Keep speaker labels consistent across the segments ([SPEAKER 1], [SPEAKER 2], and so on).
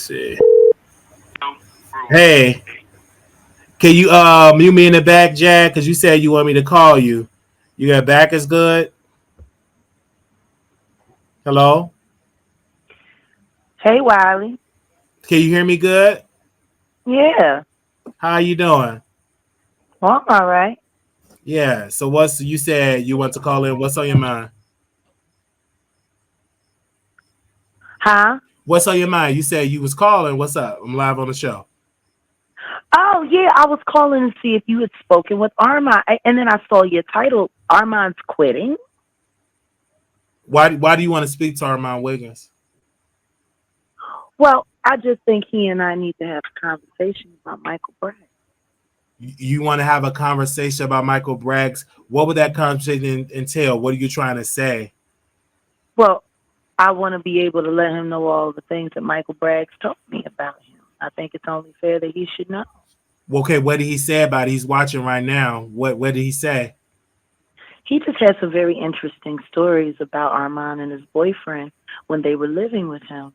[SPEAKER 1] See. Hey, can you mute me in the back, Jack? Because you said you want me to call you. You got back is good. Hello.
[SPEAKER 2] Hey, Wiley.
[SPEAKER 1] Can you hear me good?
[SPEAKER 2] Yeah.
[SPEAKER 1] How you doing?
[SPEAKER 2] Well, I'm all right.
[SPEAKER 1] Yeah. So what's you said you want to call in? What's on your mind?
[SPEAKER 2] Huh?
[SPEAKER 1] What's on your mind? You said you was calling. What's up? I'm live on the show.
[SPEAKER 2] Oh, yeah. I was calling to see if you had spoken with Armon. And then I saw your title, Armon's Quitting.
[SPEAKER 1] Why do you want to speak to Armon Wiggins?
[SPEAKER 2] Well, I just think he and I need to have a conversation about Michael Bragg.
[SPEAKER 1] You want to have a conversation about Michael Bragg's? What would that conversation entail? What are you trying to say?
[SPEAKER 2] Well, I want to be able to let him know all the things that Michael Bragg's told me about him. I think it's only fair that he should know.
[SPEAKER 1] Okay, what did he say about it? He's watching right now. What did he say?
[SPEAKER 2] He just had some very interesting stories about Armon and his boyfriend when they were living with him.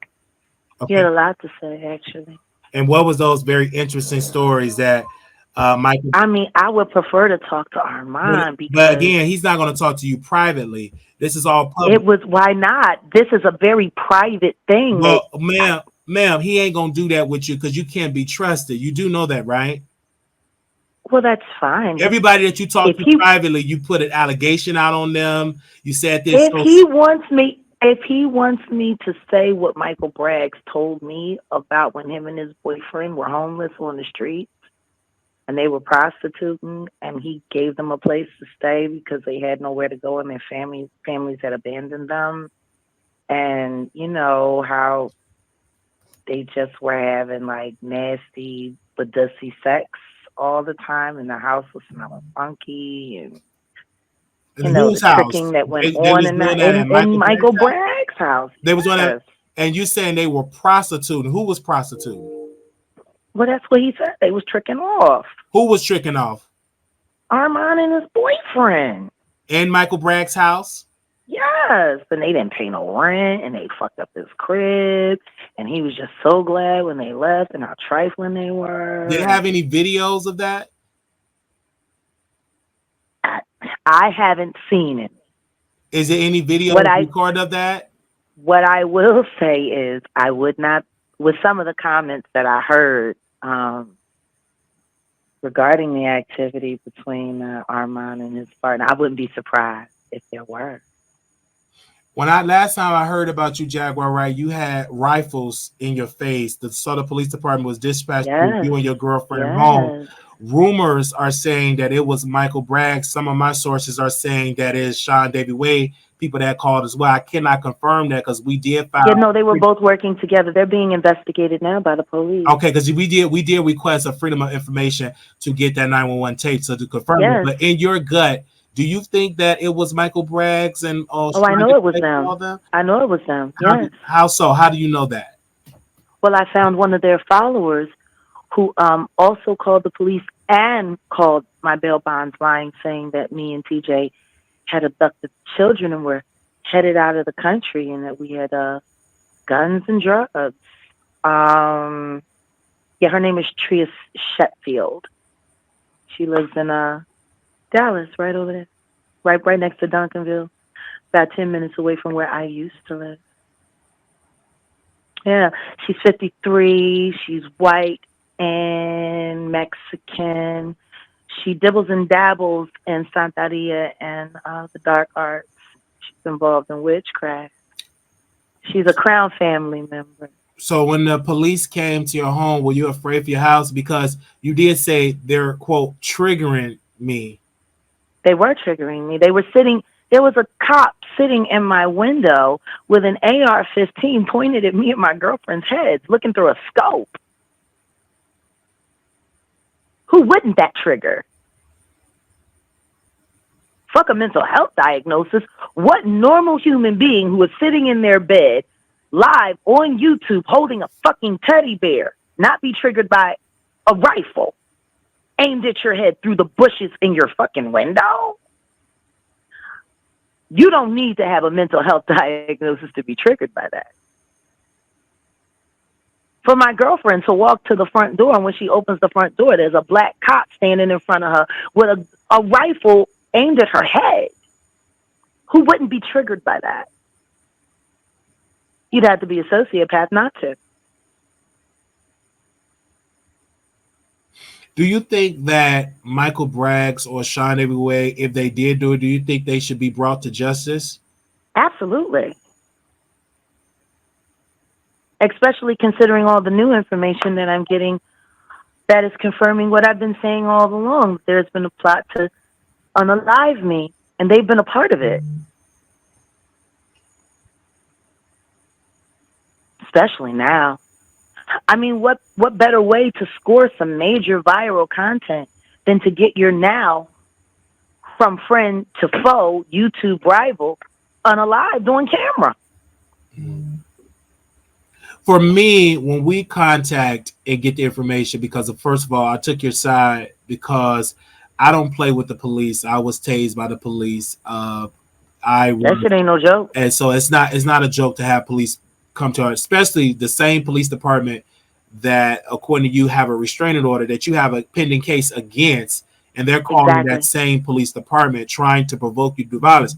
[SPEAKER 2] He had
[SPEAKER 1] Okay.
[SPEAKER 2] a lot to say, actually.
[SPEAKER 1] And what was those very interesting stories that Michael?
[SPEAKER 2] I mean, I would prefer to talk to
[SPEAKER 1] But,
[SPEAKER 2] Armon
[SPEAKER 1] but
[SPEAKER 2] because
[SPEAKER 1] again, he's not going to talk to you privately. This is all
[SPEAKER 2] it
[SPEAKER 1] public.
[SPEAKER 2] was, why not? This is a very private thing that,
[SPEAKER 1] Well, ma'am, he ain't going to do that with you because you can't be trusted. You do know that, right?
[SPEAKER 2] well, that's fine. But
[SPEAKER 1] Everybody that you talk
[SPEAKER 2] if
[SPEAKER 1] to
[SPEAKER 2] he,
[SPEAKER 1] privately, you put an allegation out on them. You said this.
[SPEAKER 2] if he wants me, if he wants me to say what Michael Braggs told me about when him and his boyfriend were homeless on the street and they were prostituting and he gave them a place to stay because they had nowhere to go and their families had abandoned them. And you know how they just were having like nasty but dusty sex all the time and the house was smelling funky and
[SPEAKER 1] in
[SPEAKER 2] you know
[SPEAKER 1] whose
[SPEAKER 2] the
[SPEAKER 1] house?
[SPEAKER 2] tricking that went
[SPEAKER 1] They
[SPEAKER 2] on
[SPEAKER 1] was doing that at
[SPEAKER 2] in
[SPEAKER 1] Michael
[SPEAKER 2] Michael
[SPEAKER 1] Bragg's house.
[SPEAKER 2] Bragg's house.
[SPEAKER 1] They was doing that,
[SPEAKER 2] Yes.
[SPEAKER 1] and you saying they were prostituting. Who was prostituting?
[SPEAKER 2] Well, that's what he said. They was tricking off.
[SPEAKER 1] Who was tricking off?
[SPEAKER 2] Armon and his boyfriend.
[SPEAKER 1] In Michael Bragg's house?
[SPEAKER 2] Yes. And they didn't pay no rent and they fucked up his crib. And he was just so glad when they left and how trifling they were.
[SPEAKER 1] Did it have any videos of that?
[SPEAKER 2] I haven't seen it.
[SPEAKER 1] Is there any video
[SPEAKER 2] What I
[SPEAKER 1] record of that?
[SPEAKER 2] what I will say is I would not, with some of the comments that I heard regarding the activity between Armon and his partner, I wouldn't be surprised if there were.
[SPEAKER 1] When last time I heard about you, Jaguar Wright, you had rifles in your face. The Southern Police Department was dispatched to
[SPEAKER 2] Yes,
[SPEAKER 1] you and your girlfriend home.
[SPEAKER 2] yes.
[SPEAKER 1] Rumors are saying that it was Michael Bragg. Some of my sources are saying that is Sean Davy Wade. People that called as well. I cannot confirm that because we did
[SPEAKER 2] Yeah,
[SPEAKER 1] file.
[SPEAKER 2] no, they were both working together. They're being investigated now by the police.
[SPEAKER 1] Okay, because we did request a freedom of information to get that 911 tape so to confirm it.
[SPEAKER 2] Yes.
[SPEAKER 1] But in your gut, do you think that it was Michael Bragg's and
[SPEAKER 2] Oh, I
[SPEAKER 1] Sean
[SPEAKER 2] know
[SPEAKER 1] Davy
[SPEAKER 2] it was
[SPEAKER 1] Wade
[SPEAKER 2] them.
[SPEAKER 1] called them?
[SPEAKER 2] I know it was them. Yes.
[SPEAKER 1] How so? How do you know that?
[SPEAKER 2] Well, I found one of their followers who also called the police and called my bail bonds line saying that me and TJ had abducted children and were headed out of the country and that we had guns and drugs. Yeah, her name is Tria Shetfield. She lives in Dallas, right over there, right next to Duncanville, about 10 minutes away from where I used to live. Yeah, she's 53. She's white and Mexican. She dibbles and dabbles in Santeria and the dark arts. She's involved in witchcraft. She's a Crown family member.
[SPEAKER 1] So when the police came to your home, were you afraid for your house? Because you did say they're, quote, triggering me.
[SPEAKER 2] They were triggering me. They were sitting, there was a cop sitting in my window with an AR-15 pointed at me and my girlfriend's heads, looking through a scope. Who wouldn't that trigger? Fuck a mental health diagnosis. What normal human being who is sitting in their bed live on YouTube holding a fucking teddy bear not be triggered by a rifle aimed at your head through the bushes in your fucking window? You don't need to have a mental health diagnosis to be triggered by that. for my girlfriend to walk to the front door, and when she opens the front door, there's a black cop standing in front of her with a rifle aimed at her head. Who wouldn't be triggered by that? You'd have to be a sociopath not to.
[SPEAKER 1] Do you think that Michael Braggs or Sean Everyway, if they did do it, do you think they should be brought to justice?
[SPEAKER 2] Absolutely. Especially considering all the new information that I'm getting that is confirming what I've been saying all along. There's been a plot to unalive me, and they've been a part of it. Especially now. I mean, what better way to score some major viral content than to get your now from friend to foe, YouTube rival, unalive on camera?
[SPEAKER 1] For me, when we contact and get the information, because first of all, I took your side because I don't play with the police. I was tased by the police. That
[SPEAKER 2] shit ain't no joke.
[SPEAKER 1] And so it's not a joke to have police come to our, especially the same police department that, according to you, have a restraining order that you have a pending case against, and they're calling that same police department trying to provoke you to do violence.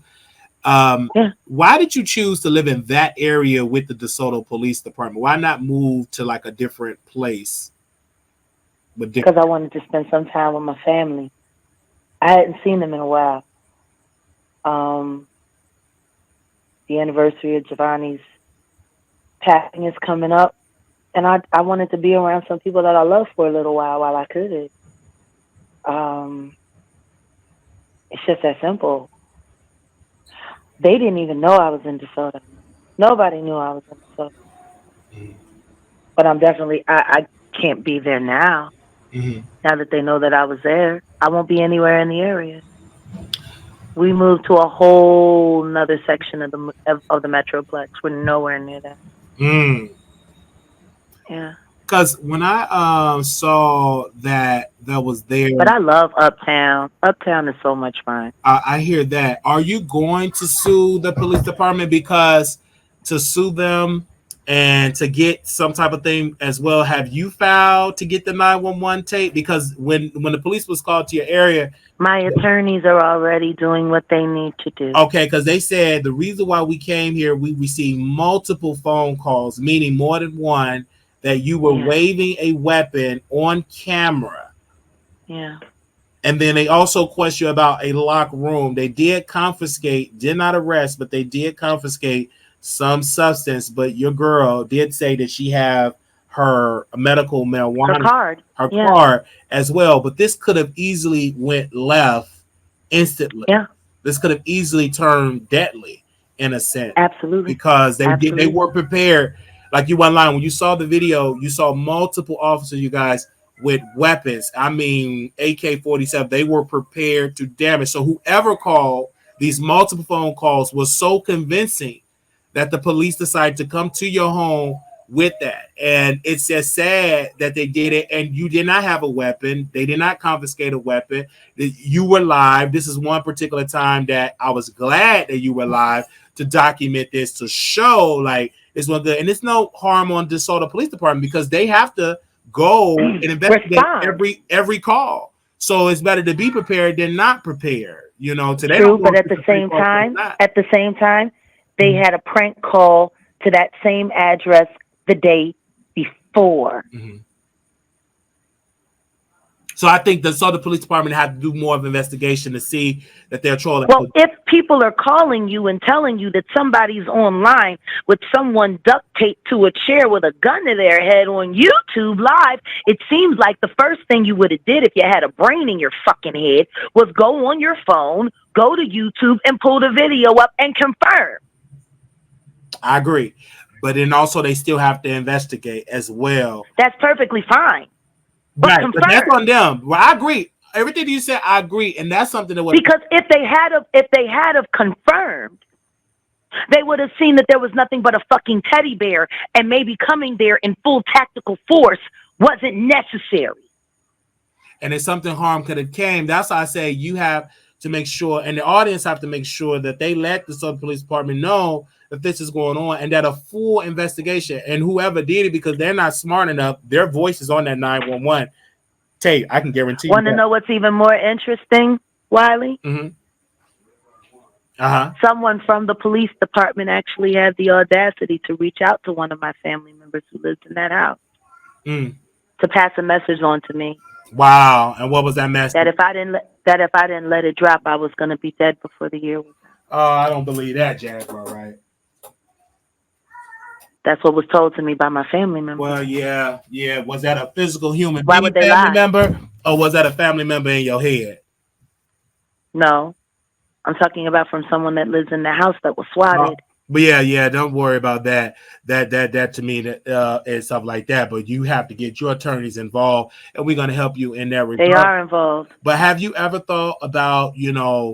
[SPEAKER 1] Why did you choose to live in that area with the DeSoto Police Department? Why not move to like a different place?
[SPEAKER 2] Because I wanted to spend some time with my family. I hadn't seen them in a while. The anniversary of Giovanni's passing is coming up, and I wanted to be around some people that I love for a little while I could. It's just that simple. They didn't even know I was in DeSoto. Nobody knew I was in DeSoto. But I'm definitely, I can't be there now. Now that they know that I was there, I won't be anywhere in the area. We moved to a whole nother section of the Metroplex. We're nowhere near that. Yeah.
[SPEAKER 1] Because when I saw that was there.
[SPEAKER 2] But I love Uptown. Uptown is so much fun.
[SPEAKER 1] I hear that. Are you going to sue the police department? Because to sue them and to get some type of thing as well, have you filed to get the 911 tape? Because when the police was called to your area,
[SPEAKER 2] my attorneys are already doing what they need to do.
[SPEAKER 1] Okay, because they said the reason why we came here, we received multiple phone calls, meaning more than one, that you were waving a weapon on camera.
[SPEAKER 2] Yeah.
[SPEAKER 1] And then they also question you about a locked room. They did not arrest, but they did confiscate some substance. But your girl did say that she have her medical marijuana, her card as well. But this could have easily went left instantly.
[SPEAKER 2] Yeah.
[SPEAKER 1] This could have easily turned deadly in a sense.
[SPEAKER 2] Absolutely.
[SPEAKER 1] Because they were prepared. Like you went line, when you saw the video, you saw multiple officers, you guys, with weapons. I mean, AK-47. They were prepared to damage. So whoever called these multiple phone calls was so convincing that the police decided to come to your home with that. And it's just sad that they did it. And you did not have a weapon. They did not confiscate a weapon. You were live. This is one particular time that I was glad that you were live to document this, to show like it's one good. And it's no harm on DeSoto Police Department because they have to go and investigate every call. So it's better to be prepared than not prepared. You know, today.
[SPEAKER 2] True, but at the same time, they had a prank call to that same address the day before.
[SPEAKER 1] So I think the DeSoto Police Department had to do more of an investigation to see that they're trolling.
[SPEAKER 2] Well, if people are calling you and telling you that somebody's online with someone duct taped to a chair with a gun to their head on YouTube Live, it seems like the first thing you would have did if you had a brain in your fucking head was go on your phone, go to YouTube, and pull the video up and confirm.
[SPEAKER 1] I agree. But then also they still have to investigate as well.
[SPEAKER 2] That's perfectly fine.
[SPEAKER 1] Right, but that's on them. Well, I agree. Everything you said, I agree, and that's something that was
[SPEAKER 2] because if they had confirmed, they would have seen that there was nothing but a fucking teddy bear, and maybe coming there in full tactical force wasn't necessary.
[SPEAKER 1] And if something harm could have came, that's why I say you have to make sure, and the audience have to make sure that they let the Southern Police Department know that this is going on and that a full investigation, and whoever did it, because they're not smart enough, their voice is on that 911 tape. I can guarantee you.
[SPEAKER 2] Want to know what's even more interesting, Wiley?
[SPEAKER 1] Mm-hmm.
[SPEAKER 2] Someone from the police department actually had the audacity to reach out to one of my family members who lived in that house to pass a message on to me.
[SPEAKER 1] Wow! And what was that message?
[SPEAKER 2] That if I didn't let it drop, I was going to be dead before the year was out.
[SPEAKER 1] Oh, I don't believe that, Jaguar, right?
[SPEAKER 2] That's what was told to me by my family member.
[SPEAKER 1] Well, yeah. Was that a physical human
[SPEAKER 2] Why
[SPEAKER 1] being
[SPEAKER 2] would they
[SPEAKER 1] family
[SPEAKER 2] lie?
[SPEAKER 1] member, or was that a family member in your head?
[SPEAKER 2] No, I'm talking about from someone that lives in the house that was swatted.
[SPEAKER 1] But yeah, don't worry about that. That to me and stuff like that. But you have to get your attorneys involved, and we're going to help you in that regard.
[SPEAKER 2] They are involved.
[SPEAKER 1] But have you ever thought about,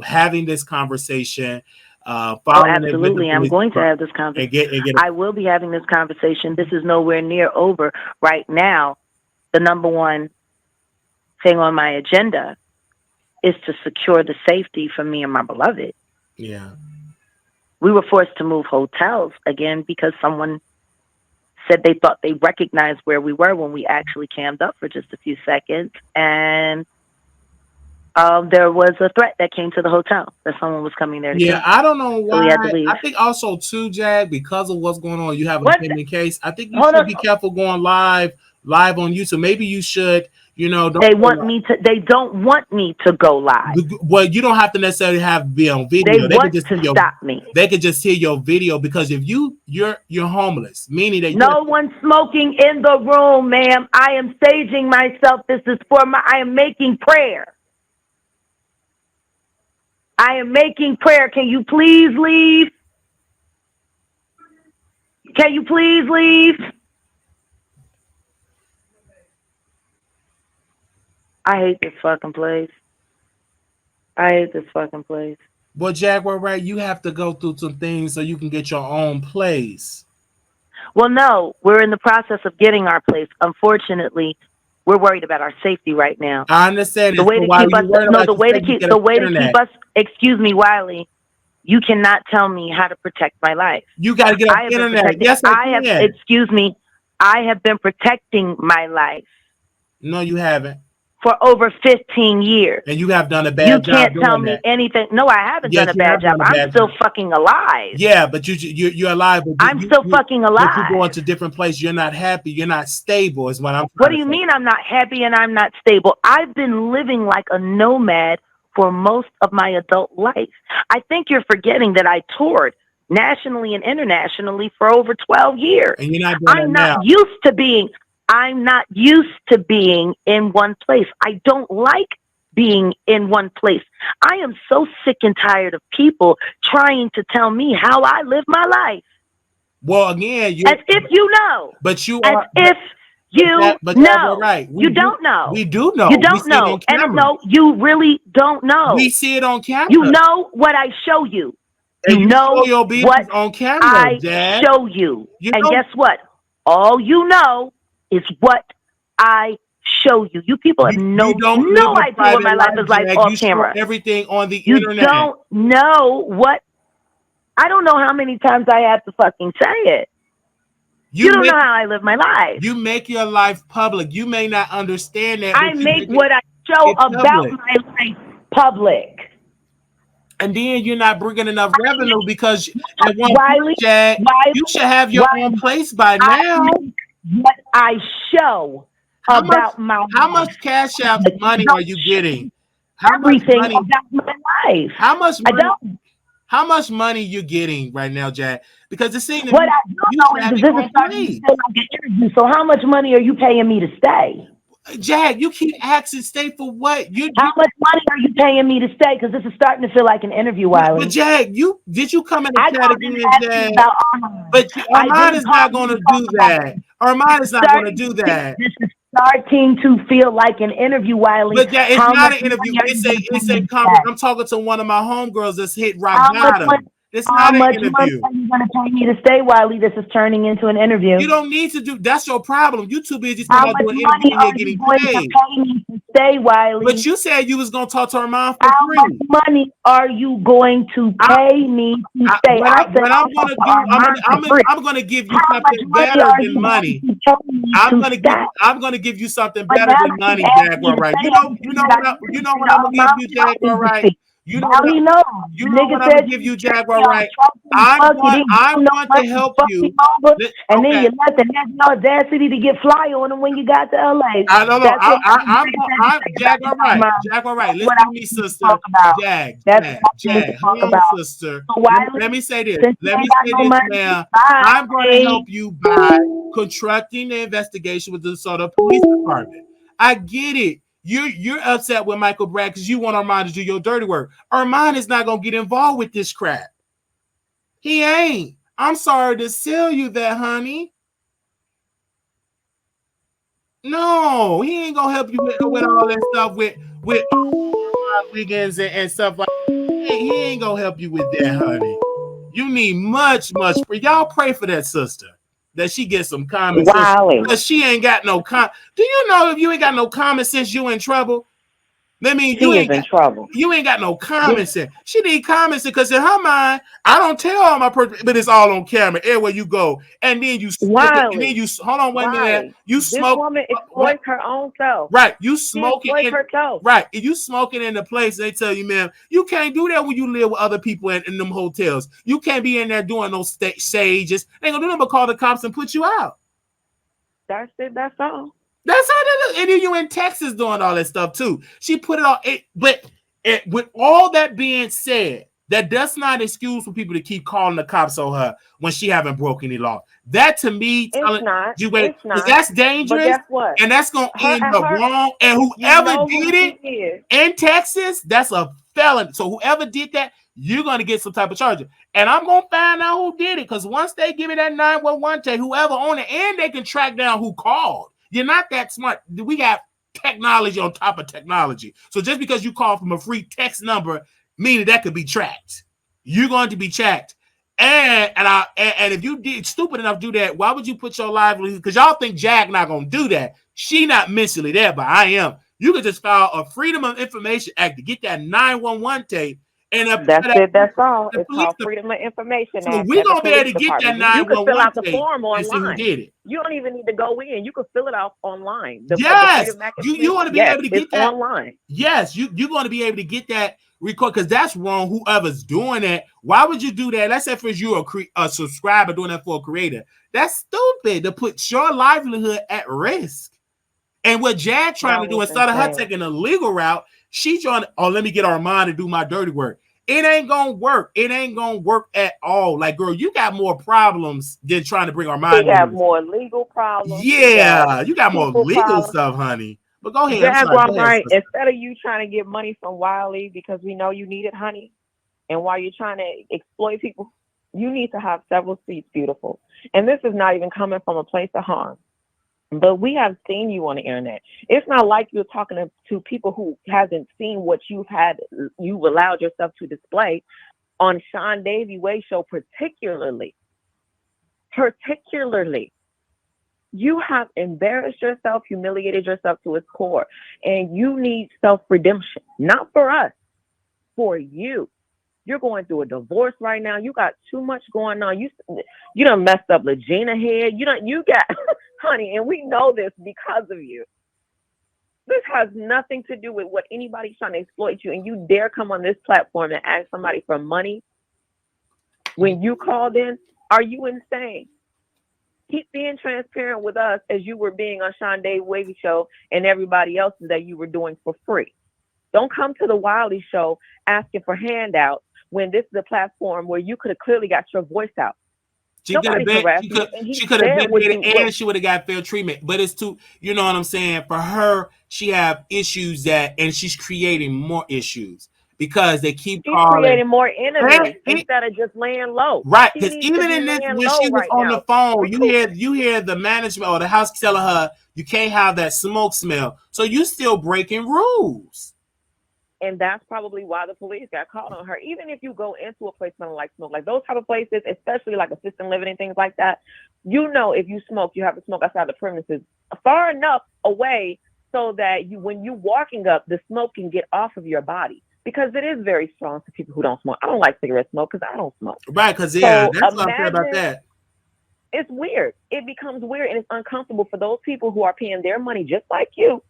[SPEAKER 1] having this conversation?
[SPEAKER 2] Absolutely. I'm going to have this conversation. I will be having this conversation. This is nowhere near over right now. The number one thing on my agenda is to secure the safety for me and my beloved.
[SPEAKER 1] Yeah.
[SPEAKER 2] We were forced to move hotels again because someone said they thought they recognized where we were when we actually cammed up for just a few seconds. And there was a threat that came to the hotel that someone was coming there to
[SPEAKER 1] kill. I don't know why.
[SPEAKER 2] So we had to leave.
[SPEAKER 1] I think also too, Jag, because of what's going on, you have a pending case. I think you should be careful going live on YouTube. Maybe you should, they don't want me to go live. Well, you don't have to necessarily be on video.
[SPEAKER 2] They want to stop me.
[SPEAKER 1] They could just hear your video, because if you're homeless, meaning that
[SPEAKER 2] no one's smoking in the room, ma'am. I am staging myself. This is I am making prayer. I am making prayer. Can you please leave? Can you please leave? I hate this fucking place.
[SPEAKER 1] Well, Jaguar, right? You have to go through some things so you can get your own place.
[SPEAKER 2] Well, no, we're in the process of getting our place. Unfortunately, we're worried about our safety right now.
[SPEAKER 1] I understand.
[SPEAKER 2] The way to keep us. Excuse me, Wiley. You cannot tell me how to protect my life.
[SPEAKER 1] You got to get on the internet. Yes, I can.
[SPEAKER 2] Excuse me. I have been protecting my life.
[SPEAKER 1] No, you haven't.
[SPEAKER 2] For over 15 years.
[SPEAKER 1] And you have done a bad job.
[SPEAKER 2] You can't tell me anything. No, I haven't done a bad job. I'm still fucking alive.
[SPEAKER 1] Yeah, but you're alive. But
[SPEAKER 2] I'm still fucking alive.
[SPEAKER 1] But you're going to different places. You're not happy. You're not stable is what I'm
[SPEAKER 2] What do you mean I'm not happy and I'm not stable? I've been living like a nomad for most of my adult life. I think you're forgetting that I toured nationally and internationally for over 12 years.
[SPEAKER 1] And you're not doing
[SPEAKER 2] I'm not used to being in one place. I don't like being in one place. I am so sick and tired of people trying to tell me how I live my life.
[SPEAKER 1] Well, again,
[SPEAKER 2] as if you know.
[SPEAKER 1] But you
[SPEAKER 2] as
[SPEAKER 1] are.
[SPEAKER 2] If you know.
[SPEAKER 1] Right.
[SPEAKER 2] You don't know.
[SPEAKER 1] We do know.
[SPEAKER 2] You don't know. And no, you really don't know.
[SPEAKER 1] We see it on camera.
[SPEAKER 2] You know what I show you. You know
[SPEAKER 1] your
[SPEAKER 2] what
[SPEAKER 1] on camera,
[SPEAKER 2] I
[SPEAKER 1] Dad.
[SPEAKER 2] show you. And guess what? All you know is what I show you. You people have no idea what my life is like off camera.
[SPEAKER 1] Everything on the
[SPEAKER 2] internet. You don't know what. I don't know how many times I have to fucking say it. You don't know how I live my life.
[SPEAKER 1] You make your life public. You may not understand that.
[SPEAKER 2] I make what I show about my life public.
[SPEAKER 1] And then you're not bringing enough revenue because at one
[SPEAKER 2] Wiley,
[SPEAKER 1] point, you should have your own place by now.
[SPEAKER 2] What I show about my
[SPEAKER 1] how much cash out money are you getting?
[SPEAKER 2] Everything about my life.
[SPEAKER 1] How much money?
[SPEAKER 2] I don't.
[SPEAKER 1] How much money you getting right now, Jack? Because the scene
[SPEAKER 2] what I don't know is this is starting to feel like an interview. So how much money are you paying me to stay?
[SPEAKER 1] Jack, you keep asking stay for what?
[SPEAKER 2] How much money are you paying me to stay? Because this is starting to feel like an interview, Wiley.
[SPEAKER 1] But Jack, did you come in the category, Jack? But Armon is not going to do that. Armon is not going to do that.
[SPEAKER 2] This is starting to feel like an interview, Wiley.
[SPEAKER 1] But it's not an interview. It's a conversation. I'm talking to one of my homegirls that's hit rock bottom. It's
[SPEAKER 2] How
[SPEAKER 1] not an
[SPEAKER 2] much money
[SPEAKER 1] interview.
[SPEAKER 2] are you going to pay me to stay, Wiley? This is turning into an interview.
[SPEAKER 1] You don't need to do. That's your problem. You too busy
[SPEAKER 2] How
[SPEAKER 1] talking about
[SPEAKER 2] much
[SPEAKER 1] doing
[SPEAKER 2] money
[SPEAKER 1] interview and
[SPEAKER 2] are
[SPEAKER 1] you're
[SPEAKER 2] you
[SPEAKER 1] getting
[SPEAKER 2] going to
[SPEAKER 1] paid.
[SPEAKER 2] pay me to stay, Wiley?
[SPEAKER 1] But you said you was gonna talk to her mom for
[SPEAKER 2] How
[SPEAKER 1] free.
[SPEAKER 2] much money are you going to pay me to stay?
[SPEAKER 1] What I'm gonna do, I'm gonna give you
[SPEAKER 2] How much
[SPEAKER 1] something
[SPEAKER 2] money
[SPEAKER 1] better
[SPEAKER 2] are
[SPEAKER 1] than
[SPEAKER 2] you
[SPEAKER 1] money.
[SPEAKER 2] going to pay me to stay?
[SPEAKER 1] I'm gonna give you something
[SPEAKER 2] But
[SPEAKER 1] better
[SPEAKER 2] now
[SPEAKER 1] than
[SPEAKER 2] that he's
[SPEAKER 1] money,
[SPEAKER 2] asked me
[SPEAKER 1] Jaguar
[SPEAKER 2] to
[SPEAKER 1] Wright.
[SPEAKER 2] stay,
[SPEAKER 1] You know what I'm gonna give you, Jaguar Wright. You know
[SPEAKER 2] now
[SPEAKER 1] what
[SPEAKER 2] he knows.
[SPEAKER 1] you
[SPEAKER 2] The
[SPEAKER 1] know
[SPEAKER 2] nigga
[SPEAKER 1] what I'm gonna
[SPEAKER 2] said
[SPEAKER 1] give
[SPEAKER 2] you
[SPEAKER 1] you,
[SPEAKER 2] tricked me
[SPEAKER 1] Jaguar
[SPEAKER 2] on
[SPEAKER 1] Wright.
[SPEAKER 2] trusting bucket.
[SPEAKER 1] I want to help you.
[SPEAKER 2] And then
[SPEAKER 1] Okay.
[SPEAKER 2] you let the next audacity to get fly on him when you got to LA.
[SPEAKER 1] I don't know.
[SPEAKER 2] That's what
[SPEAKER 1] I'm Jaguar Wright. Jaguar Wright. Listen to me, sister. Jag. Hold on, sister.
[SPEAKER 2] So Wiley,
[SPEAKER 1] Let me say this.
[SPEAKER 2] since you
[SPEAKER 1] Let me
[SPEAKER 2] ain't got
[SPEAKER 1] say
[SPEAKER 2] no
[SPEAKER 1] this,
[SPEAKER 2] money,
[SPEAKER 1] ma'am.
[SPEAKER 2] bye.
[SPEAKER 1] I'm going to help you by contracting the investigation with the DeSoto Police Department. I get it. You're upset with Michael Bragg because you want Armon to do your dirty work. Armon is not going to get involved with this crap. He ain't. I'm sorry to sell you that, honey. No, he ain't gonna help you with all that stuff with Armon Wiggins and stuff like that. He ain't gonna help you with that, honey. You need much. Y'all pray for that sister that she gets some common sense. Because she ain't got no Do you know if you ain't got no common sense, you in trouble? That means you ain't got trouble. You ain't got no common sense. She need common sense because in her mind, I don't tell all my person, but it's all on camera everywhere you go. And then you hold on, wait a minute. You smoke.
[SPEAKER 3] This woman exploits her own self.
[SPEAKER 1] Right. You smoking
[SPEAKER 3] herself.
[SPEAKER 1] Right. You smoking in the place, they tell you, man, you can't do that when you live with other people in them hotels. You can't be in there doing those stages. They ain't gonna do nothing but call the cops and put you out.
[SPEAKER 3] That's it. That's all.
[SPEAKER 1] That's how they do. And then you in Texas doing all that stuff too. She put it on it, but with all that being said, that does not excuse for people to keep calling the cops on her when she haven't broken any law. That to me,
[SPEAKER 3] it's not.
[SPEAKER 1] That's dangerous.
[SPEAKER 3] But guess what?
[SPEAKER 1] And that's gonna end up wrong. And whoever did it in Texas, that's a felony. So whoever did that, you're gonna get some type of charge. And I'm gonna find out who did it because once they give me that 911 check, whoever on it, and they can track down who called. You're not that smart. We got technology on top of technology. So just because you call from a free text number, meaning that could be tracked. You're going to be tracked. And if you did stupid enough to do that, why would you put your livelihood? Because y'all think Jack not gonna do that. She not mentally there, but I am. You could just file a Freedom of Information Act to get that 911 tape. And
[SPEAKER 3] that's it. That's all. It's called Freedom of Information Act.
[SPEAKER 1] So we're gonna be able to get that 911
[SPEAKER 3] You can fill out the
[SPEAKER 1] tape
[SPEAKER 3] form online.
[SPEAKER 1] And see who did it.
[SPEAKER 3] You don't even need to go in. You can fill it out online.
[SPEAKER 1] Yes, you want to be able to get that
[SPEAKER 3] online.
[SPEAKER 1] Yes, you're going to be able to get that record because that's wrong. Whoever's doing that, why would you do that? Let's say for you a subscriber doing that for a creator. That's stupid to put your livelihood at risk. And what Jag trying to do instead of her taking a legal route, she's trying to, let me get Armon to do my dirty work. It ain't gonna work. It ain't gonna work at all. Like, girl, you got more problems than trying to bring Armon.
[SPEAKER 3] You have more legal problems.
[SPEAKER 1] Yeah, you got more legal stuff, honey. But go ahead.
[SPEAKER 3] Jaguar Wright, instead of you trying to get money from Wiley because we know you need it, honey, and while you're trying to exploit people, you need to have several seats, beautiful. And this is not even coming from a place of harm. But we have seen you on the internet. It's not like you're talking to people who hasn't seen what you've allowed yourself to display on Sean Davey Way Show, particularly. You have embarrassed yourself, humiliated yourself to its core, and you need self-redemption, not for us, for you. You're going through a divorce right now. You got too much going on. You done messed up Legina head. You got, honey, and we know this because of you. This has nothing to do with what anybody's trying to exploit you, and you dare come on this platform and ask somebody for money when you called in. Are you insane? Keep being transparent with us as you were being on Sean Dave Wavy Show and everybody else that you were doing for free. Don't come to the Wiley Show asking for handouts when this is a platform where you could have clearly got your voice out. She could have been
[SPEAKER 1] and she would have got fair treatment. But it's too, you know what I'm saying? For her, she have issues and she's creating more issues because they keep
[SPEAKER 3] creating more enemies instead of just laying low.
[SPEAKER 1] Right, because even in this, when she was on the phone, you hear the management or the house telling her you can't have that smoke smell. So you still breaking rules.
[SPEAKER 3] And that's probably why the police got called on her. Even if you go into a place smelling like smoke, like those type of places, especially like assisted living and things like that, you know, if you smoke, you have to smoke outside the premises far enough away so that you, when you're walking up, the smoke can get off of your body, because it is very strong to people who don't smoke. I don't like cigarette smoke because I don't smoke.
[SPEAKER 1] Right, because that's what I'm saying about that.
[SPEAKER 3] It's weird. It becomes weird and it's uncomfortable for those people who are paying their money just like you.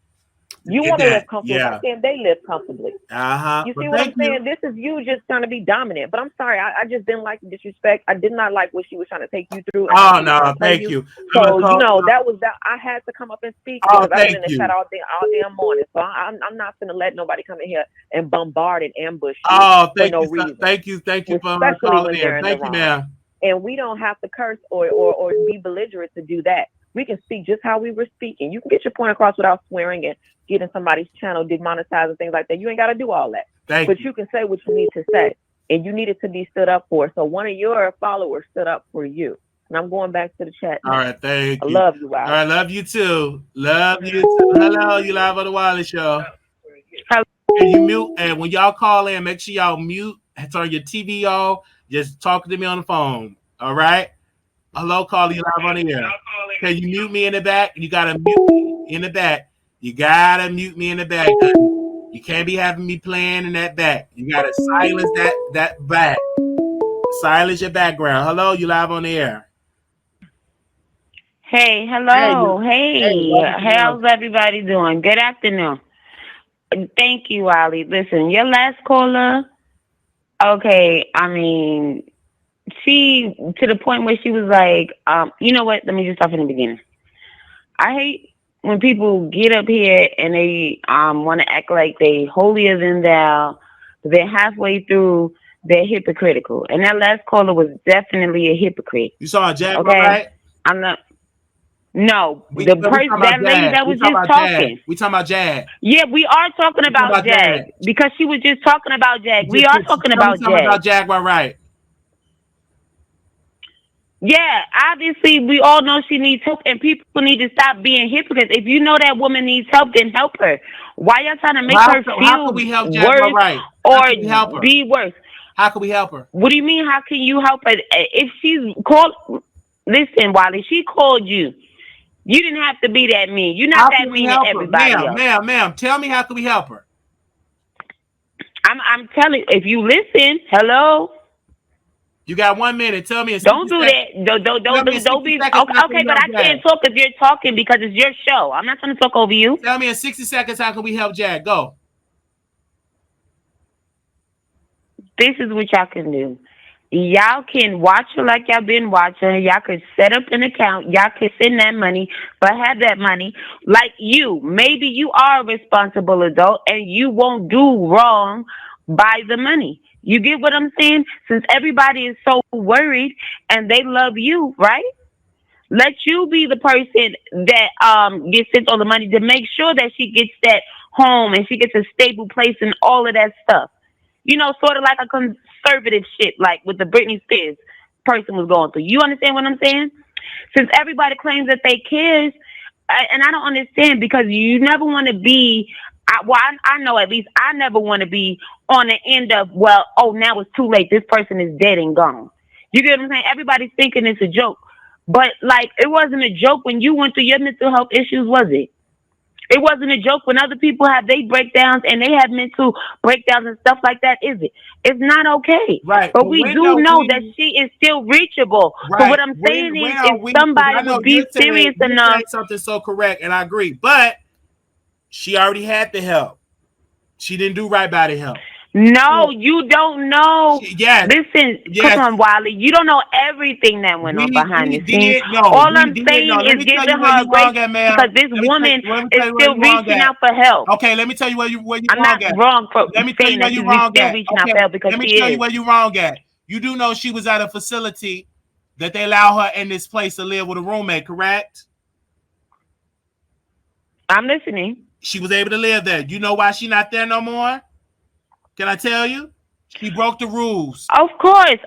[SPEAKER 3] You want to live comfortably. I'm saying they live comfortably. You see what I'm saying? This is you just trying to be dominant. But I'm sorry, I just didn't like the disrespect. I did not like what she was trying to take you through.
[SPEAKER 1] Oh no, thank you.
[SPEAKER 3] So you know that was that. I had to come up and speak because I've been in the chat all damn morning. So I'm not gonna let nobody come in here and bombard and ambush you for no reason.
[SPEAKER 1] Thank you for calling in. Thank you, ma'am.
[SPEAKER 3] And we don't have to curse or be belligerent to do that. We can speak just how we were speaking. You can get your point across without swearing and getting somebody's channel demonetized and things like that. You ain't got to do all that. But you can say what you need to say. And you needed to be stood up for. So one of your followers stood up for you. And I'm going back to the chat now.
[SPEAKER 1] All right, thank you.
[SPEAKER 3] I love you, Wiley.
[SPEAKER 1] All right, love you too. Love you too. Hello, you live on the Wiley Show.
[SPEAKER 3] Hello.
[SPEAKER 1] Can you mute? And when y'all call in, make sure y'all mute. Turn your TV off. Just talk to me on the phone. All right? Hello, caller, you live on the air. Can you mute me in the back? You gotta mute me in the back. You gotta mute me in the back. You can't be having me playing in that back. You gotta silence that back. Silence your background. Hello, you live on the air.
[SPEAKER 4] Hey, hello. Hey, how's everybody doing? Good afternoon. Thank you, Wiley. Listen, your last caller, okay, I mean, she, to the point where she was like, you know what? Let me just start from the beginning. I hate when people get up here and they want to act like they holier than thou, but then halfway through, they're hypocritical. And that last caller was definitely a hypocrite.
[SPEAKER 1] You saw a Jaguar, right?
[SPEAKER 4] I'm not. No, that lady that was just talking.
[SPEAKER 1] We talking about Jag.
[SPEAKER 4] Yeah, we are talking about Jag because she was just talking about Jag. We are talking about Jag.
[SPEAKER 1] About Jaguar Wright.
[SPEAKER 4] Yeah, obviously we all know she needs help, and people need to stop being hypocrites. If you know that woman needs help, then help her. Why y'all trying to make her feel worse or be worse?
[SPEAKER 1] How can we help her?
[SPEAKER 4] What do you mean? How can you help her? If she's called, listen, Wiley, she called you. You didn't have to be that mean. You're not that mean to everybody else.
[SPEAKER 1] Ma'am, tell me how can we help her?
[SPEAKER 4] I'm telling you, if you listen, hello.
[SPEAKER 1] You got 1 minute. Tell me.
[SPEAKER 4] Don't do that. Don't be. Okay, but I can't talk if you're talking because it's your show. I'm not going to talk over you.
[SPEAKER 1] Tell me in 60 seconds how can we help Jag? Go.
[SPEAKER 4] This is what y'all can do. Y'all can watch her like y'all been watching. Y'all could set up an account. Y'all can send that money, but have that money like you. Maybe you are a responsible adult and you won't do wrong by the money. You get what I'm saying? Since everybody is so worried and they love you, right? Let you be the person that gets sent all the money to make sure that she gets that home and she gets a stable place and all of that stuff. You know, sort of like a conservative shit, like with the Britney Spears person was going through. You understand what I'm saying? Since everybody claims that they cares, and I don't understand because you never want to be, I know at least I never want to be on the end of, well, oh, now it's too late. This person is dead and gone. You get what I'm saying? Everybody's thinking it's a joke. But, like, it wasn't a joke when you went through your mental health issues, was it? It wasn't a joke when other people have their breakdowns and they have mental breakdowns and stuff like that, is it? It's not okay.
[SPEAKER 1] Right.
[SPEAKER 4] But we do know that she is still reachable. Right. So what I'm saying is if somebody would be serious enough.
[SPEAKER 1] Something so correct, and I agree. But she already had the help. She didn't do right by the help.
[SPEAKER 4] No, you don't know.
[SPEAKER 1] Yes.
[SPEAKER 4] Listen, come on, Wiley. You don't know everything that went on behind the scenes. All I'm saying is giving her a break because this woman is still reaching out for help.
[SPEAKER 1] Okay, let me tell you where you're wrong at.
[SPEAKER 4] I'm not wrong for
[SPEAKER 1] let me tell you where you're wrong at.
[SPEAKER 4] Reaching out for help because
[SPEAKER 1] let me tell you where you're wrong at. You do know she was at a facility that they allow her in this place to live with a roommate, correct?
[SPEAKER 4] I'm listening.
[SPEAKER 1] She was able to live there. You know why she's not there no more? Can I tell you? She broke the rules.
[SPEAKER 4] Of course,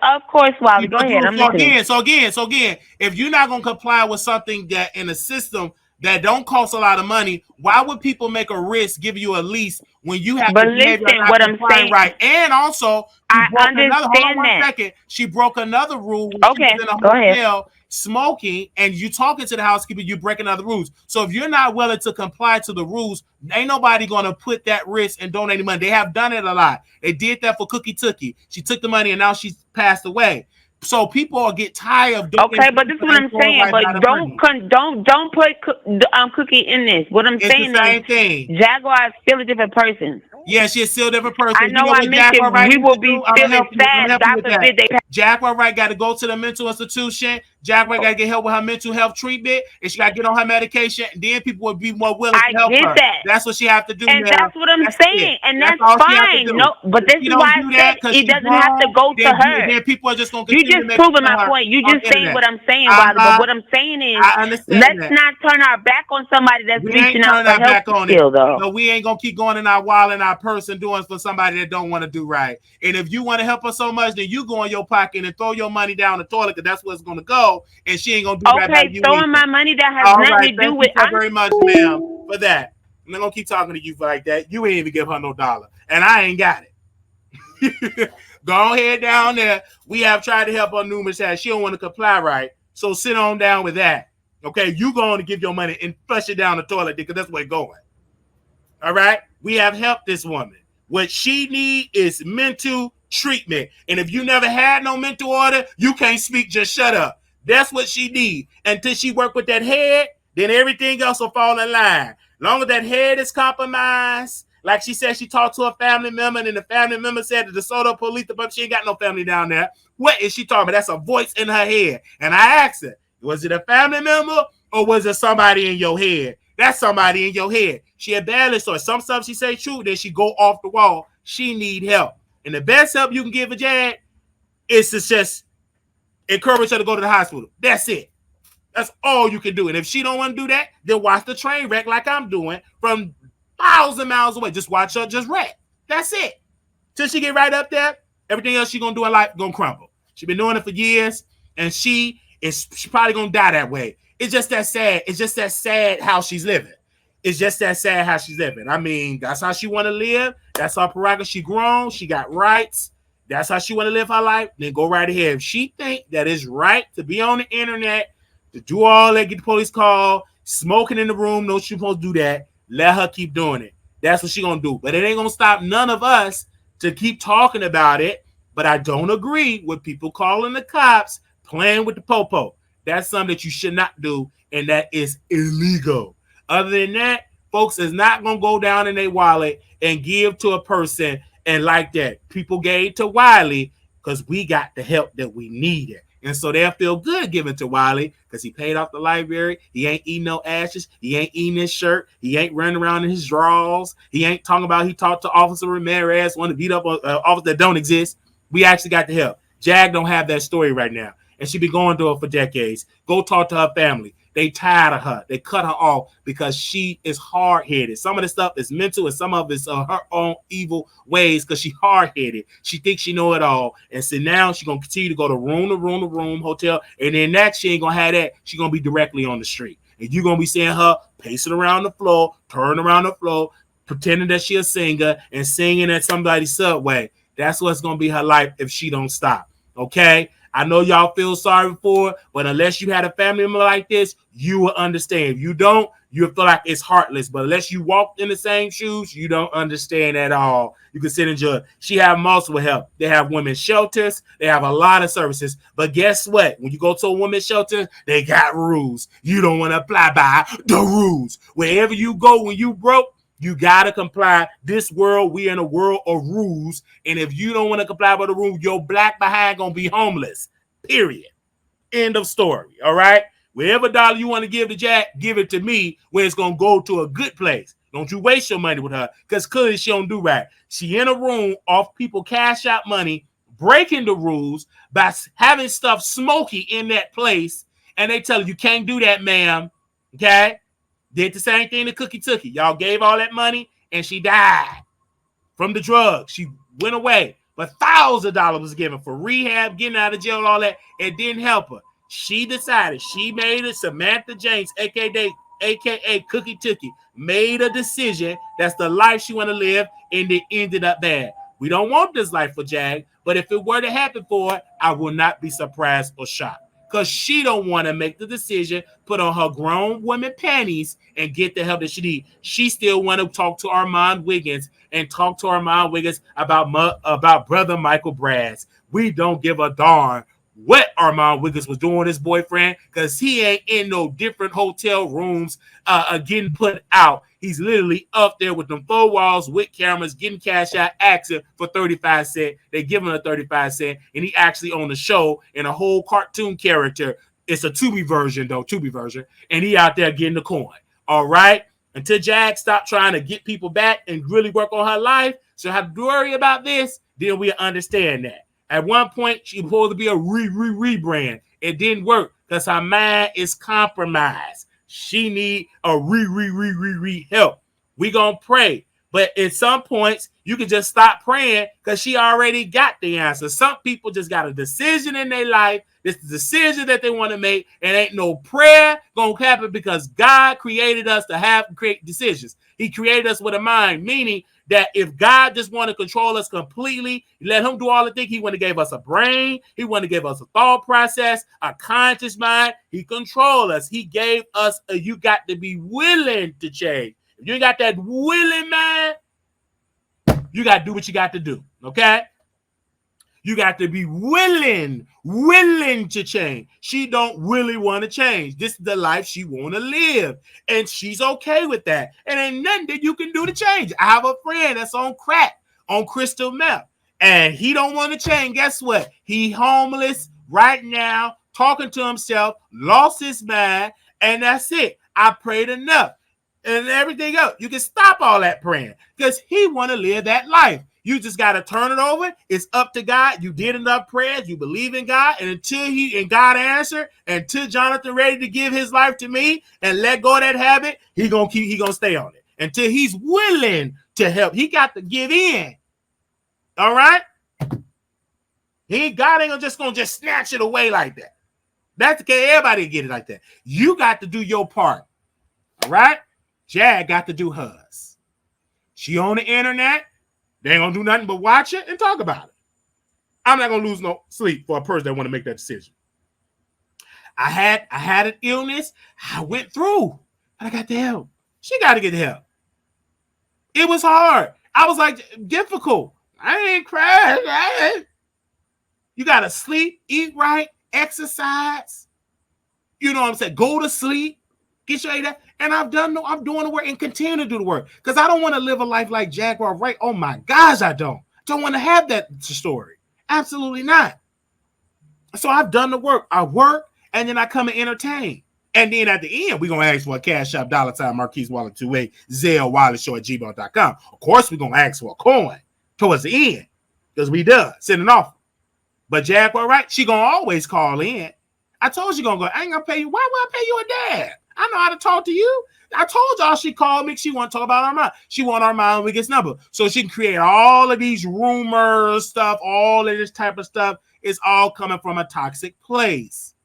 [SPEAKER 4] Wiley. Go ahead. I'm listening.
[SPEAKER 1] So again, if you're not gonna comply with something that in the system that don't cost a lot of money, why would people make a risk, give you a lease when you have
[SPEAKER 4] But
[SPEAKER 1] to behave
[SPEAKER 4] listen,
[SPEAKER 1] not
[SPEAKER 4] what I'm
[SPEAKER 1] complying
[SPEAKER 4] saying,
[SPEAKER 1] right? And also, she
[SPEAKER 4] I
[SPEAKER 1] broke another. Hold on
[SPEAKER 4] understand
[SPEAKER 1] one
[SPEAKER 4] that.
[SPEAKER 1] second. She broke another rule when she was
[SPEAKER 4] Okay,
[SPEAKER 1] in a
[SPEAKER 4] go ahead.
[SPEAKER 1] hotel smoking, and you talking to the housekeeper, you breaking other rules. So if you're not willing to comply to the rules, ain't nobody gonna put that risk and donate money. They have done it a lot. They did that for Cookie Tookie. She took the money and now she's passed away. So people get tired of donating.
[SPEAKER 4] Okay, but this is what I'm saying. But don't put Cookie in this. What I'm
[SPEAKER 1] It's
[SPEAKER 4] saying
[SPEAKER 1] the same
[SPEAKER 4] is,
[SPEAKER 1] thing.
[SPEAKER 4] Jaguar is still a different person.
[SPEAKER 1] Yeah, she's still a different person.
[SPEAKER 4] I know I mentioned we will be feeling sad. God forbid they.
[SPEAKER 1] Jaguar Wright got to go to the mental institution. Jaguar got to get help with her mental health treatment, and she got to get on her medication. And then people would be more willing to help her.
[SPEAKER 4] That.
[SPEAKER 1] That's what she have to do.
[SPEAKER 4] And
[SPEAKER 1] now.
[SPEAKER 4] that's what I'm saying. And that's fine. No, but this is
[SPEAKER 1] don't
[SPEAKER 4] why
[SPEAKER 1] do
[SPEAKER 4] I said
[SPEAKER 1] that
[SPEAKER 4] it doesn't have to go to her.
[SPEAKER 1] Then people are just going to
[SPEAKER 4] You just proving my point. You just saying what I'm saying, Wiley. But what I'm saying is, let's not turn our back on somebody that's reaching out for help still, though.
[SPEAKER 1] No, we ain't going to keep going in our wallet and our purse and doing for somebody that don't want to do right. And if you want to help her so much, then you go in your pocket and throw your money down the toilet, because that's what's going to go, and she ain't going to do right by you.
[SPEAKER 4] Throwing my money that has nothing to do with.
[SPEAKER 1] Thank you so very much, ma'am, for that. I'm not going to keep talking to you like that. You ain't even give her no dollar, and I ain't got it. Go ahead down there. We have tried to help her numerous times. She don't want to comply right, so sit on down with that. Okay, you going to give your money and flush it down the toilet, because that's where it's going. All right? We have helped this woman. What she need is mental treatment. And if you never had no mental order, you can't speak, just shut up. That's what she need. Until she work with that head, then everything else will fall in line. Long as that head is compromised, like she said, she talked to a family member, and the family member said that the DeSoto police department, she ain't got no family down there. What is she talking about? That's a voice in her head. And I asked her, was it a family member or was it somebody in your head? That's somebody in your head. She a balance, so some stuff she say true, then she go off the wall. She need help. And the best help you can give a Jag is to just encourage her to go to the hospital. That's it. That's all you can do. And if she don't want to do that, then watch the train wreck like I'm doing from 1,000 miles away. Just watch her just wreck. That's it. Till she get right up there, everything else she gonna do in life gonna crumble. She been doing it for years, and she probably gonna die that way. It's just that sad. It's just that sad how she's living. It's just that sad how she's living. I mean, that's how she want to live. That's her prerogative. She grown. She got rights. That's how she want to live her life. Then go right ahead. If she think that it's right to be on the internet, to do all that, get the police call, smoking in the room, no, she supposed to do that. Let her keep doing it. That's what she gonna do. But it ain't gonna stop none of us to keep talking about it. But I don't agree with people calling the cops, playing with the popo. That's something that you should not do, and that is illegal. Other than that, folks is not going to go down in their wallet and give to a person and like that. People gave to Wiley because we got the help that we needed. And so they'll feel good giving to Wiley because he paid off the library. He ain't eating no ashes. He ain't eating his shirt. He ain't running around in his drawers. He ain't talking about he talked to Officer Ramirez, want to beat up an officer that don't exist. We actually got the help. Jag don't have that story right now. And she been going through it for decades. Go talk to her family. They tired of her. They cut her off because she is hard-headed. Some of the stuff is mental, and some of it's her own evil ways because she hard-headed. She thinks she know it all. And so now she's going to continue to go to room, hotel. And then next, she ain't going to have that. She's going to be directly on the street. And you're going to be seeing her pacing around the floor, turning around the floor, pretending that she's a singer and singing at somebody's subway. That's what's going to be her life if she don't stop. Okay? I know y'all feel sorry for it, but unless you had a family member like this, you will understand. If you don't, you'll feel like it's heartless. But unless you walk in the same shoes, you don't understand at all. You can sit and judge. She have multiple help. They have women's shelters. They have a lot of services. But guess what? When you go to a women's shelter, they got rules. You don't want to apply by the rules. Wherever you go when you broke, you got to comply. This world, we in a world of rules. And if you don't want to comply with the rules, your black behind going to be homeless. Period. End of story. All right? Wherever dollar you want to give to Jack, give it to me where it's going to go to a good place. Don't you waste your money with her because clearly she don't do right. She in a room off people cash out money, breaking the rules by having stuff smoky in that place. And they tell you can't do that, ma'am. Okay? Did the same thing to Cookie Tookie. Y'all gave all that money, and she died from the drugs. She went away. But $1,000 was given for rehab, getting out of jail, all that. It didn't help her. She decided. She made it. Samantha James, a.k.a. aka Cookie Tookie, made a decision that's the life she want to live, and it ended up bad. We don't want this life for Jag, but if it were to happen for her, I will not be surprised or shocked. Because she don't want to make the decision, put on her grown woman panties, and get the help that she needs. She still want to talk to Armon Wiggins and talk to Armon Wiggins about brother Michael Braggs. We don't give a darn what Armon Wiggins was doing with his boyfriend, because he ain't in no different hotel rooms getting put out. He's literally up there with them 4 walls with cameras, getting cash out, acting for 35 cents. They give him a 35 cents, and he actually on the show in a whole cartoon character. It's a Tubi version, and he out there getting the coin. All right? Until Jag stop trying to get people back and really work on her life, so have to worry about this, then we understand that. At one point, she was supposed to be a rebrand. It didn't work because her mind is compromised. She need a help. We gonna pray. But at some points, you can just stop praying because she already got the answer. Some people just got a decision in their life. It's the decision that they want to make, and ain't no prayer gonna happen because God created us to create decisions. He created us with a mind, meaning that if God just want to control us completely, let him do all the things. He want to give us a brain. He want to give us a thought process, a conscious mind. He control us. He gave us you got to be willing to change. If you ain't got that willing mind, you got to do what you got to do. Okay? You got to be willing to change. She don't really want to change. This is the life she want to live. And she's okay with that. And ain't nothing that you can do to change. I have a friend that's on crack, on crystal meth. And he don't want to change. Guess what? He homeless right now, talking to himself, lost his mind, and that's it. I prayed enough. And everything else. You can stop all that praying because he want to live that life. You just got to turn it over. It's up to God. You did enough prayers. You believe in God. And until God answer, until Jonathan ready to give his life to me and let go of that habit, he gonna stay on it. Until he's willing to help. He got to give in. All right? God ain't gonna just snatch it away like that. That's okay. Everybody get it like that. You got to do your part. All right? Jag got to do hers. She on the internet. They ain't gonna do nothing but watch it and talk about it. I'm not gonna lose no sleep for a person that want to make that decision. I had an illness. I went through, but I got the help. She got to get the help. It was hard. I was like difficult. I ain't crying. You gotta sleep, eat right, exercise. You know what I'm saying? Go to sleep, get your 8 hours. And I'm doing the work and continue to do the work because I don't want to live a life like Jaguar Wright. Oh my gosh, I don't want to have that story. Absolutely not. So I've done the work. I work and then I come and entertain. And then at the end, we're going to ask for a cash shop, $ Marquise Wallet 28, Zelle, Wiley Show @gmail.com. Of course, we're going to ask for a coin towards the end because we done sending off. But Jaguar Wright, she going to always call in. I told you going to go, I ain't going to pay you. Why would I pay you a dad? I know how to talk to you. I told y'all she called me. She want to talk about Armon. She want Armon Wiggins' number. So she can create all of these rumors, stuff, all of this type of stuff. It's all coming from a toxic place.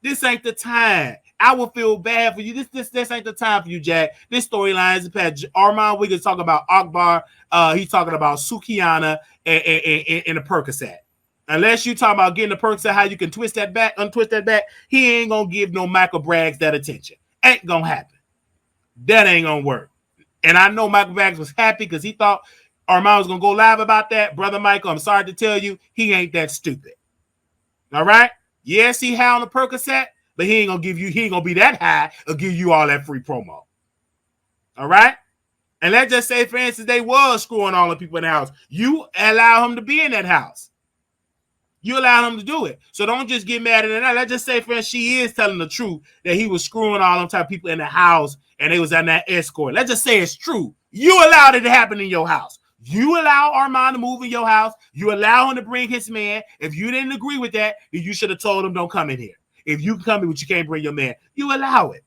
[SPEAKER 1] This ain't the time. I will feel bad for you. This ain't the time for you, Jack. This storyline is past. Armon Wiggins talking about Akbar. He's talking about Sukiana and the Percocet. Unless you talk about getting the Percocet, how you can untwist that back, he ain't gonna give no Michael Braggs that attention. Ain't gonna happen. That ain't gonna work. And I know Michael Braggs was happy because he thought Armon was gonna go live about that. Brother Michael, I'm sorry to tell you, he ain't that stupid. All right? Yes, he high on the Percocet, but he ain't gonna be that high or give you all that free promo. All right? And let's just say, for instance, they was screwing all the people in the house. You allow him to be in that house. You allow him to do it. So don't just get mad at it. Let's just say, friend, she is telling the truth that he was screwing all them type of people in the house and they was on that escort. Let's just say it's true. You allowed it to happen in your house. You allow Armon to move in your house. You allow him to bring his man. If you didn't agree with that, then you should have told him don't come in here. If you come in but you can't bring your man, you allow it.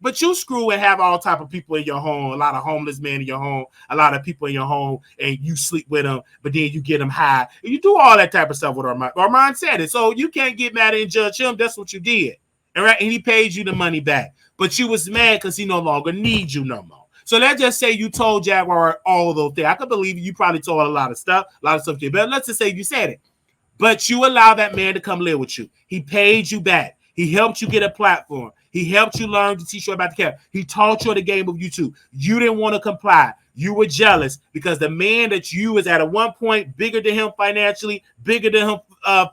[SPEAKER 1] But you screw and have all type of people in your home, a lot of homeless men in your home, a lot of people in your home, and you sleep with them, but then you get them high. You do all that type of stuff with Armon. Armon said it, so you can't get mad and judge him. That's what you did. All right, and he paid you the money back, but you was mad because he no longer needs you no more. So let's just say you told Jaguar all of those things. I could believe you probably told a lot of stuff, but let's just say you said it. But you allow that man to come live with you. He paid you back. He helped you get a platform. He helped you learn to teach you about the camera. He taught you the game of YouTube. You didn't want to comply. You were jealous because the man that you was at one point bigger than him financially, bigger than him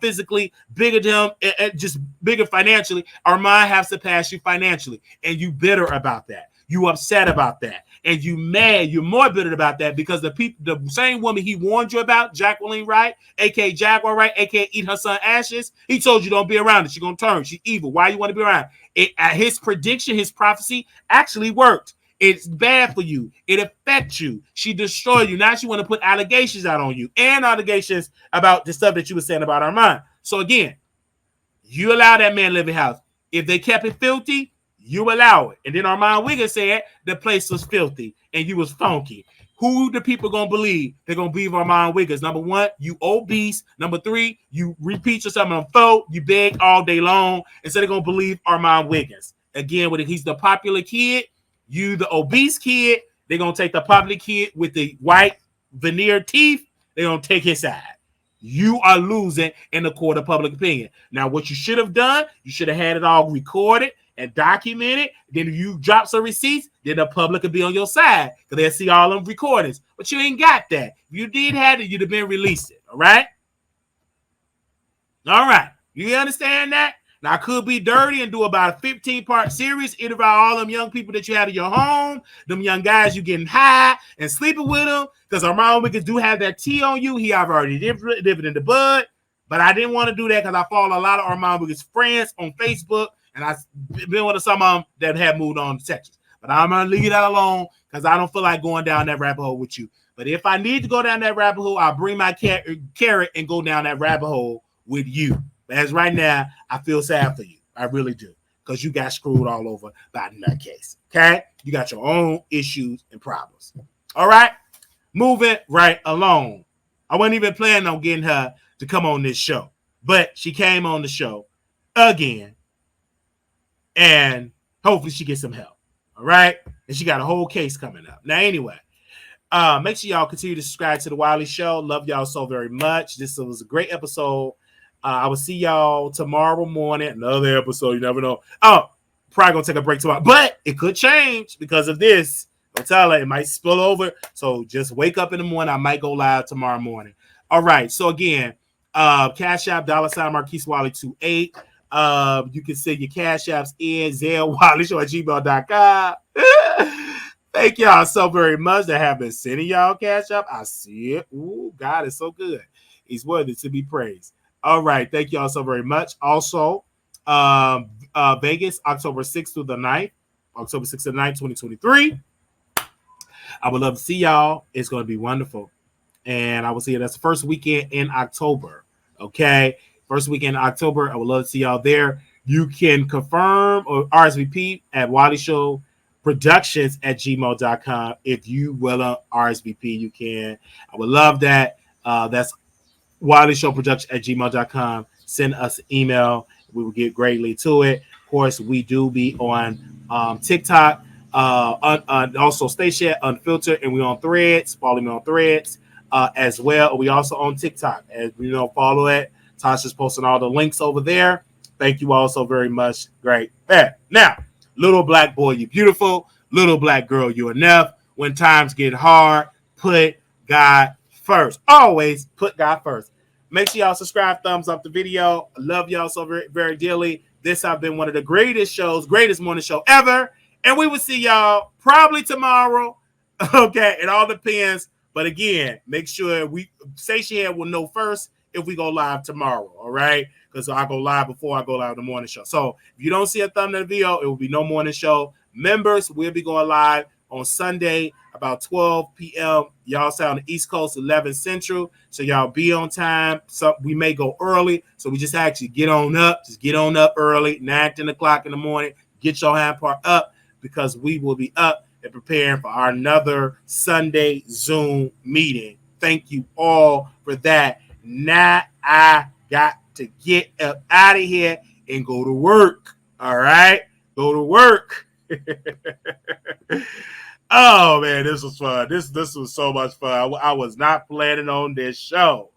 [SPEAKER 1] physically, bigger than him, just bigger financially. Armon has surpassed you financially, and you bitter about that. You upset about that, and you mad. You're more bitter about that because the same woman he warned you about, Jaguar Wright, aka Jaguar Wright, aka Eat Her Son Ashes. He told you don't be around her. She's gonna turn. She's evil. Why you want to be around? His prediction, his prophecy actually worked. It's bad for you. It affects you. She destroyed you. Now she want to put allegations out on you and allegations about the stuff that you were saying about Armon. So again, you allow that man live in house. If they kept it filthy, you allow it. And then Armon Wiggins said the place was filthy and you was funky. Who the people gonna believe? They're gonna believe Armon Wiggins. Number one, you obese. Number three, you repeat yourself on phone. You beg all day long. Instead, they're gonna believe Armon Wiggins. Again, when he's the popular kid, you the obese kid, they're gonna take the popular kid with the white veneer teeth. They're gonna take his side. You are losing in the court of public opinion. Now, what you should have done, you should have had it all recorded and documented. Then you drop some receipts, then the public will be on your side because they'll see all them recordings. But you ain't got that. If you did have it, you'd have been released. All right? All right. You understand that? Now, I could be dirty and do about a 15-part series, interview all them young people that you had in your home, them young guys you getting high and sleeping with them, because Armon Wiggins do have that tea on you. He already dipped in the bud, but I didn't want to do that because I follow a lot of Armon Wiggins friends on Facebook, and I've been with some of them that have moved on to Texas. But I'm going to leave that alone because I don't feel like going down that rabbit hole with you. But if I need to go down that rabbit hole, I'll bring my carrot and go down that rabbit hole with you. But as right now, I feel sad for you. I really do. Because you got screwed all over by that case. Okay? You got your own issues and problems. All right? Moving right along. I wasn't even planning on getting her to come on this show. But she came on the show again. And hopefully she gets some help. All right? And she got a whole case coming up. Now, anyway. Make sure y'all continue to subscribe to the Wiley Show. Love y'all so very much. This was a great episode. I will see y'all tomorrow morning. Another episode. You never know. Oh, probably going to take a break tomorrow. But it could change because of this. Don't tell her. It might spill over. So just wake up in the morning. I might go live tomorrow morning. All right. So again, Cash App, $ Marquise Wiley 28. You can send your Cash Apps in WileyShow@gmail.com. Thank y'all so very much that have been sending y'all Cash App. I see it. Ooh, God is so good. He's worthy to be praised. All right. Thank y'all so very much. Also, Vegas, October 6th through the 9th. October 6th to the 9th, 2023. I would love to see y'all. It's going to be wonderful. And I will see you. That's the first weekend in October. Okay? First weekend in October. I would love to see y'all there. You can confirm or RSVP at Wiley Show Productions@gmail.com. If you will RSVP, you can. I would love that. That's Wiley Show Productions@gmail.com. Send us an email. We will get greatly to it. Of course, we do be on TikTok, also Station Unfiltered, and we on Threads. Follow me on Threads as well. We also on TikTok. As you know, follow it. Tasha's posting all the links over there. Thank you all so very much. Great. There. Now, little black boy, you beautiful. Little black girl, you enough. When times get hard, put God first. Always put God first. Make sure y'all subscribe, thumbs up the video. I love y'all so very, very dearly. This has been one of the greatest morning show ever. And we will see y'all probably tomorrow. Okay, it all depends. But again, make sure Station will know first if we go live tomorrow. All right? Because I go live before I go live the morning show. So if you don't see a thumbnail video, it will be no morning show. Members, we'll be going live on Sunday about 12 p.m. Y'all stay on the East Coast, 11 Central. So y'all be on time. So we may go early. So we just actually get on up. Just get on up early, 9, 10 o'clock in the morning. Get your hand part up because we will be up and preparing for our another Sunday Zoom meeting. Thank you all for that. Now I got to get up out of here and go to work. All right, go to work. Oh man, this was fun. This was so much fun. I was not planning on this show.